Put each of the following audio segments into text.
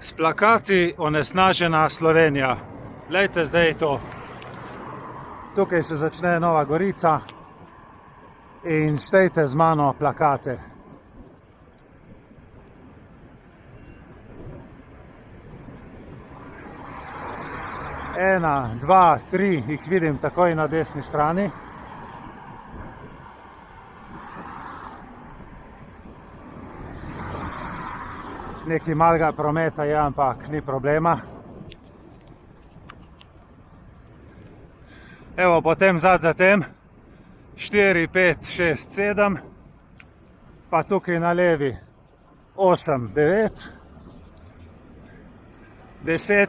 S plakati onesnažena Slovenija. Glejte zdaj to. Tukaj se začne Nova Gorica in štejte z mano plakate. Ena, dva, tri jih vidim takoj na desni strani. Nekaj malega prometa je, ampak ni problema. Evo, potem za tem 4, 5, 6, 7, pa tukaj na levi 8, 9, 10,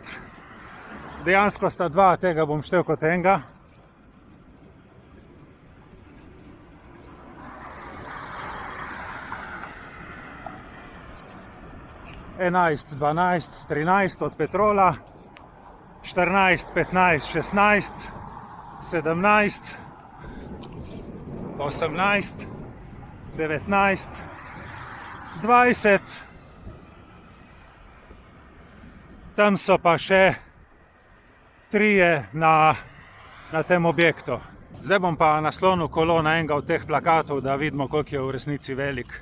dejansko sta dva, tega bom štel kot enega. Enajst, 12, 13 od Petrola, 14, 15, 16, 17, 18, 19, 20, tam so pa še trije na tem objektu. Zdaj bom pa naslonil kolo na enega od teh plakatov, da vidimo, koliko je v resnici velik.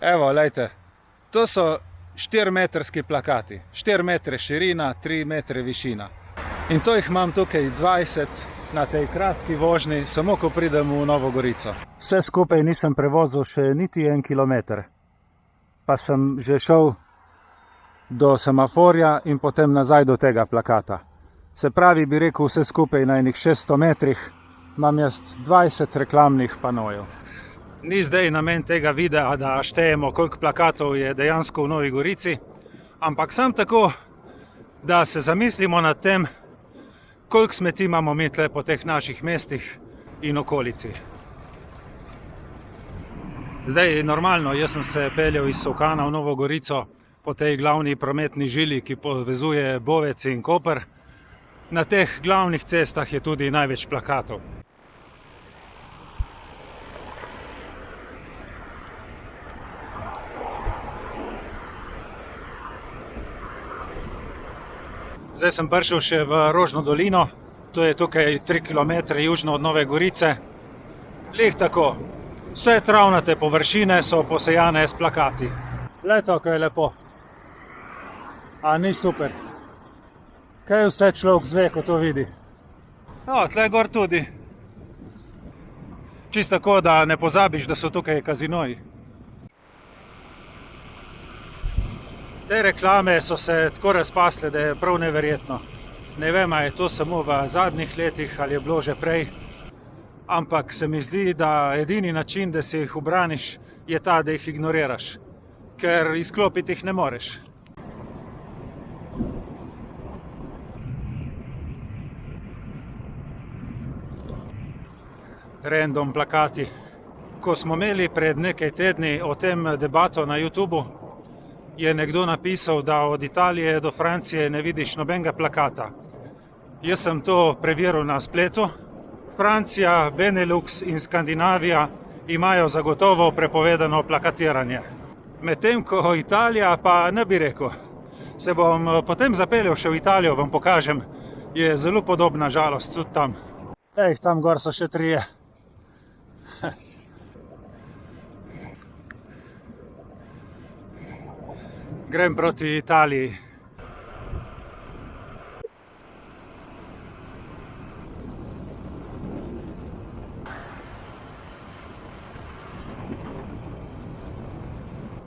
Evo, lejte, to so 4-metrski plakati, 4 metre širina, 3 metre višina. In to jih imam tukaj 20 na tej kratki vožnji, samo ko pridem v Novo Gorico. Vse skupaj nisem prevozil še niti 1 kilometer, pa sem že šel do semaforja in potem nazaj do tega plakata. Se pravi, bi rekel, vse skupaj na enih 600 metrih imam jaz 20 reklamnih panojev. Ni zdaj namen tega videa, da štejemo, koliko plakatov je dejansko v Novi Gorici, ampak sam tako, da se zamislimo nad tem, koliko smeti imamo mi tle po teh naših mestih in okolici. Zdaj, normalno, jaz sem se peljal iz Solkana v Novo Gorico po tej glavni prometni žili, ki povezuje Bovec in Koper. Na teh glavnih cestah je tudi največ plakatov. Zdaj sem prišel še v Rožno dolino, to je tukaj 3 km južno od Nove Gorice. Lih tako, vse travnate površine so posejane s plakati. Leto, ko je lepo. A ni super? Kaj vse človek zve, ko to vidi? No, tle gor tudi. Čisto tako, da ne pozabiš, da so tukaj kazinoji. Te reklame so se tako razpasle, da je prav neverjetno. Ne vem, ali je to samo v zadnjih letih ali je bilo že prej, ampak se mi zdi, da edini način, da se jih ubraniš, je ta, da jih ignoriraš, ker izklopiti jih ne moreš. Random plakati. Ko smo imeli pred nekaj tedni o tem debato na YouTubu, je nekdo napisal, da od Italije do Francije ne vidiš nobenega plakata. Jaz sem to preveril na spletu. Francija, Benelux in Skandinavija imajo zagotovo prepovedano plakatiranje. Medtem ko Italija pa ne bi rekel. Se bom potem zapeljal še v Italijo, vam pokažem. Je zelo podobna žalost tudi tam. Ej, tam gor so še trije. Grem proti Italiji.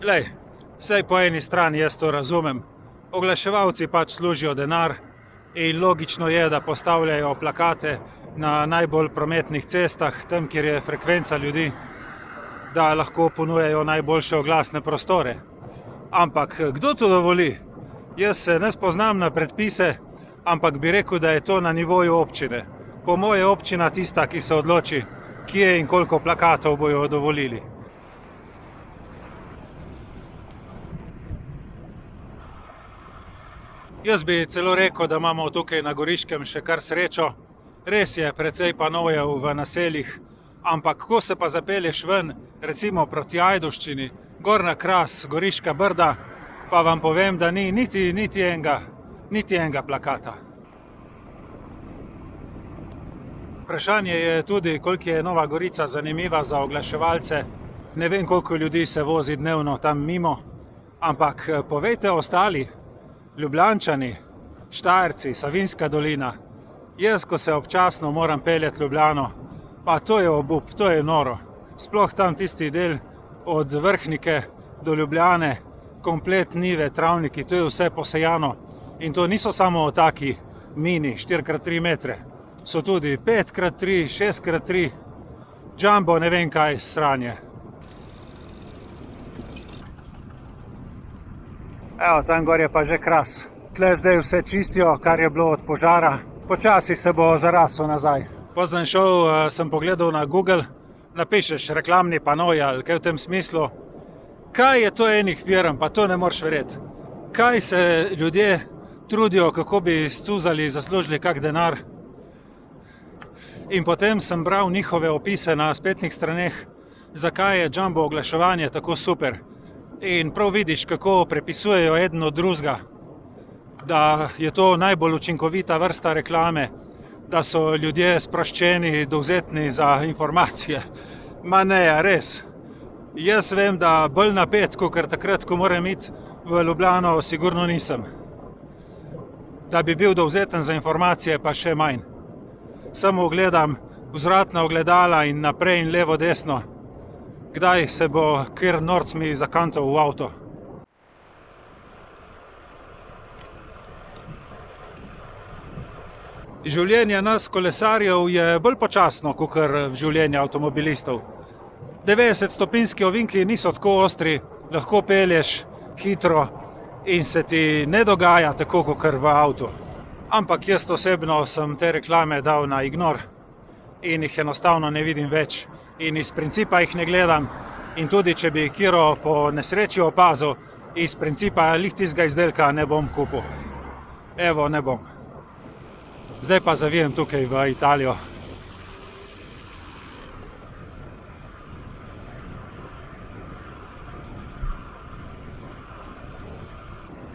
Glej, saj po eni strani jaz to razumem. Oglaševalci pač služijo denar in logično je, da postavljajo plakate na najbolj prometnih cestah, tam, kjer je frekvenca ljudi, da lahko ponujajo najboljše oglasne prostore. Ampak kdo to dovoli? Jaz se ne spoznam na predpise, ampak bi rekel, da je to na nivoju občine. Po moje občina tista, ki se odloči, kje in koliko plakatov bojo dovolili. Jaz bi celo rekel, da imamo tukaj na Goriškem še kar srečo. Res je precej panojev v naseljih, ampak ko se pa zapelješ ven, recimo proti Ajdovščini, Gornja Kras, Goriška Brda, pa vam povem, da ni niti enega plakata. Vprašanje je tudi, koliko je Nova Gorica zanimiva za oglaševalce. Ne vem, koliko ljudi se vozi dnevno tam mimo, ampak povejte ostali, Ljubljančani, Štajerci, Savinjska dolina. Jaz, ko se občasno moram peljati Ljubljano, pa to je obup, to je noro. Sploh tam tisti del od Vrhnike do Ljubljane, komplet njive, travniki, to je vse posejano. In to niso samo taki mini, 4x3 metre. So tudi 5x3, 6x3, jumbo, ne vem kaj, sranje. Evo, tam gor je pa že Kras. Tle zdaj vse čistijo, kar je bilo od požara. Počasi se bo zarasel nazaj. Potem sem pogledal na Google, napišeš reklamni panoj ali kaj v tem smislu. Kaj je to enih firm, pa to ne moreš verjeti. Kaj se ljudje trudijo, kako bi stuzali, zaslužili kak denar. In potem sem bral njihove opise na spletnih straneh, zakaj je jumbo oglaševanje tako super. In prav vidiš, kako prepisujejo eden od drugega, da je to najbolj učinkovita vrsta reklame, da so ljudje sproščeni, dovzetni za informacije. Ma ne, res. Jaz vem, da bolj napet, kakor takrat, ko moram iti v Ljubljano, sigurno nisem. Da bi bil dovzeten za informacije, pa še manj. Samo gledam vzvratna ogledala in naprej in levo, desno. Kdaj se bo kjer norc mi zakantal v avto. Življenje nas kolesarjev je bolj počasno, kakor življenje avtomobilistov. 90-stopinjski ovinki niso tako ostri, lahko pelješ hitro in se ti ne dogaja tako, kakor v avtu. Ampak jaz osebno sem te reklame dal na ignor in jih enostavno ne vidim več. In iz principa jih ne gledam. In tudi, če bi kiro po nesreči opazil, iz principa lih tistega izdelka ne bom kupil. Evo, ne bom. Zdaj pa zavijem tukaj v Italijo.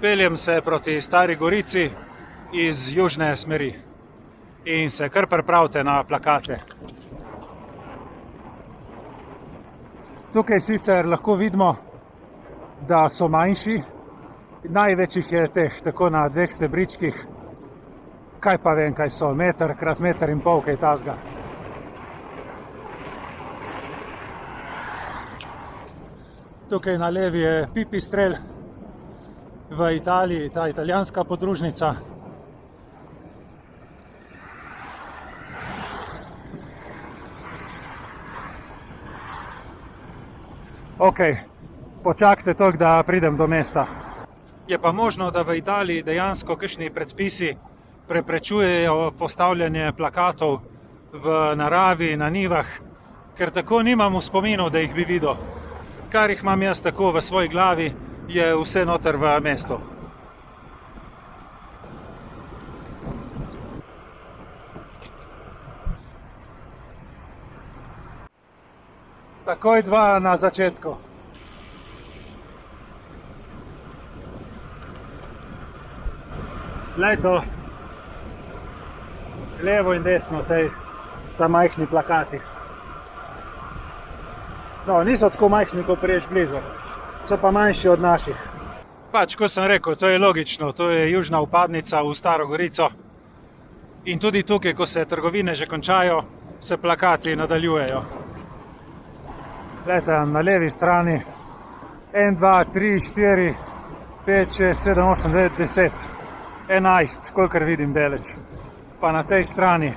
Peljem se proti Stari Gorici iz južne smeri in se kar pripravite na plakate. Tukaj sicer lahko vidimo, da so manjši, največjih je teh tako na 2 stebričkih, kaj pa vem, kaj so, 1x1,5 metra, kaj tazga. Tukaj na levi je Pipistrel v Italiji, ta italijanska podružnica. Ok, počakajte toliko, da pridem do mesta. Je pa možno, da v Italiji dejansko kakšni predpisi preprečujejo postavljanje plakatov v naravi, na njivah, ker tako nimam v spominu, da jih bi videl. Kar jih imam jaz tako v svoji glavi, je vse noter v mestu. Takoj 2 na začetku. Glej to. Levo in desno, ta majhni plakati. No, niso tako majhni, ko priješ blizu. So pa manjši od naših. Pač, ko sem rekel, to je logično, to je južna vpadnica v Staro Gorico. In tudi tukaj, ko se trgovine že končajo, se plakati nadaljujejo. Glejte, na levi strani 1, 2, 3, 4, 5, 6, 7, 8, 9, 10, 11, kolikor vidim deleč. Pa na tej strani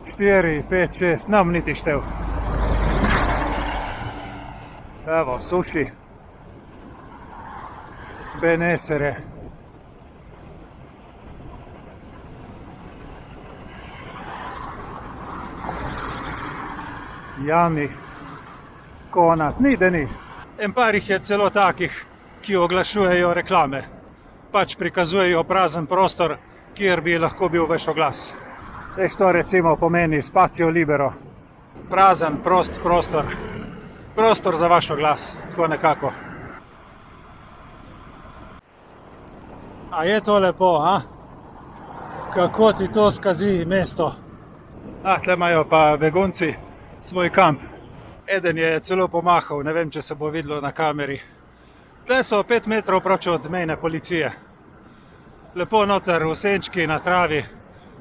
4, 5, 6, nam niti štev. Evo, Suši, Benessere. Jami, Konad, ni da ni. En par jih je celo takih, ki oglašujejo reklame. pač prikazujejo prazen prostor, kjer bi lahko bil vaš oglas. To recimo pomeni spacio libero. Prazen, prost prostor. Prostor za vaš oglas, tako nekako. A je to lepo, a? Kako ti to skazi mesto? Tle imajo pa begunci svoj kamp. Eden je celo pomahal, ne vem, če se bo videlo na kameri. Tle so 5 metrov proč od mejne policije. Lepo noter v senčki na travi.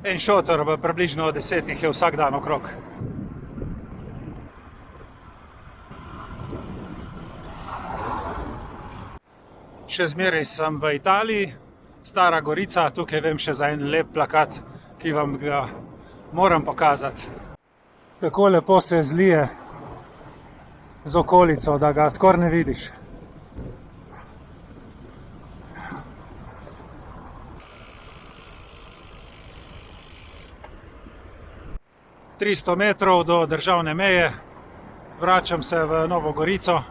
En šotor, približno 10 je vsak dan okrog. Še zmeraj sem v Italiji, Stara Gorica, tukaj vem še za en lep plakat, ki vam ga moram pokazati. Tako lepo se zlije z okolico, da ga skoraj ne vidiš. Tristo metrov do državne meje, vračam se v Novo Gorico,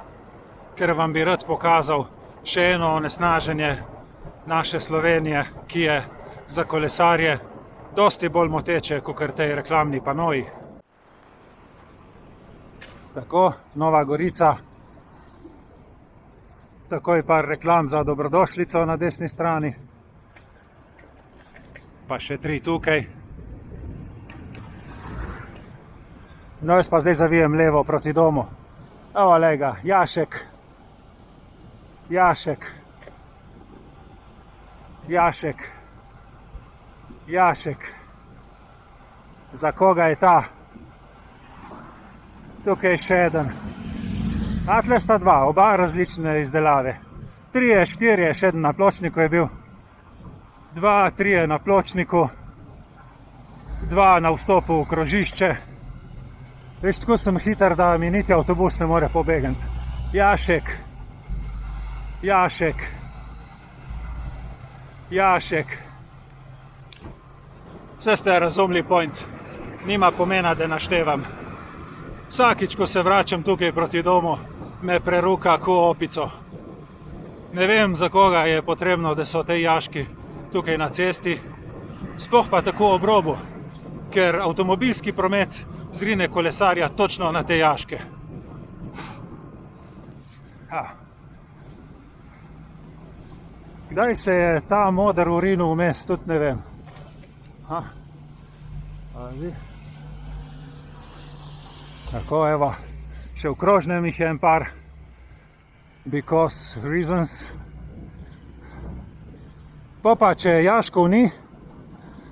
ker vam bi rad pokazal še eno onesnaženje naše Slovenije, ki je za kolesarje dosti bolj moteče, kakor tej reklamni panoji. Tako, Nova Gorica. Takoj par reklam za dobrodošlico na desni strani. Pa še 3 tukaj. No, jaz pa zdaj zavijem levo proti domu. Evo, lega, jašek. Jašek. Jašek. Jašek. Za koga je ta? Tukaj je še eden. Tle sta 2, oba različne izdelave. 3, 4, še eden na pločniku je bil. 2, 3 na pločniku. 2 na vstopu v krožišče. Veš, tako sem hiter, da mi niti avtobus ne more pobegniti. Jašek. Jašek. Jašek. Vse ste razumeli point. Nima pomena, da naštevam. Vsakič, ko se vračam tukaj proti domu, me preruka ko opico. Ne vem, za koga je potrebno, da so te jaški tukaj na cesti. Sploh pa tako ob robu, ker avtomobilski promet zrine kolesarja točno na te jaške. Kdaj se je ta moder urinil vmes, tudi ne vem. Tako, evo, še v krožnem jih je en par. Because reasons. Pa če jaškov ni,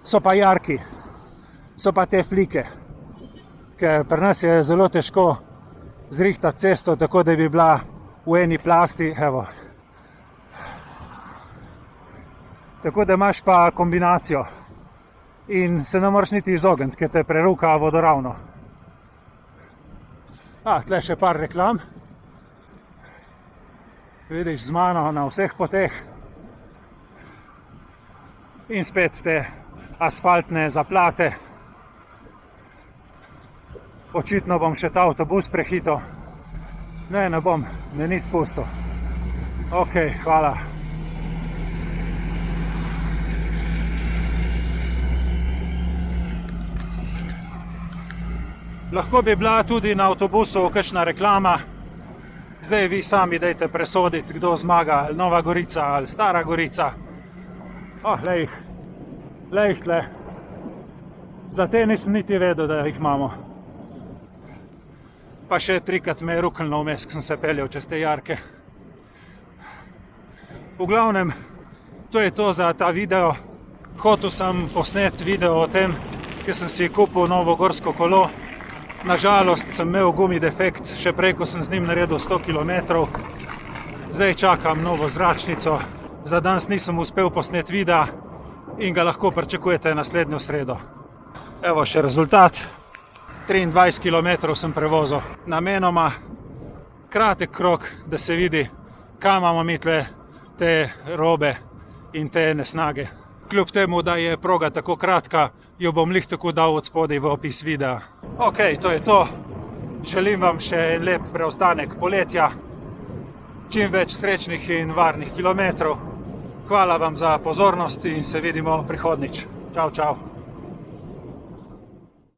so pa jarki. So pa te flike. Ker pri nas je zelo težko zrihtati cesto, tako da bi bila v eni plasti, evo. Tako da imaš pa kombinacijo in se ne moreš niti izogniti, ker te preruka vodoravno. Tle še par reklam. Vidiš z mano na vseh poteh. In spet te asfaltne zaplate. Očitno bom še ta avtobus prehitel. Ne bom, me ni spustil. Ok, hvala. Lahko bi bila tudi na avtobusu kakšna reklama. Zdaj vi sami dajte presoditi, kdo zmaga, ali Nova Gorica ali Stara Gorica. Glej jih tle. Za te nisem niti vedel, da jih imamo. Pa še 3krat me je ruknilo vmes, ko sem se peljal čez te jarke. V glavnem, to je to za ta video. Hotel sem posnet video o tem, ker sem si kupil novo gorsko kolo. Nažalost sem imel gumi defekt, še prej, ko sem z njim naredil 100 km. Zdaj čakam novo zračnico. Za danes nisem uspel posnet videa in ga lahko pričakujete naslednjo sredo. Evo še rezultat. 23 km sem prevozil. Namenoma kratek krog, da se vidi, kam imamo mi tle te robe in te nesnage. Kljub temu, da je proga tako kratka, jo bom lih tako dal od spodaj v opis videa. Ok, to je to. Želim vam še lep preostanek poletja. Čim več srečnih in varnih kilometrov. Hvala vam za pozornost in se vidimo prihodnjič. Čau, čau.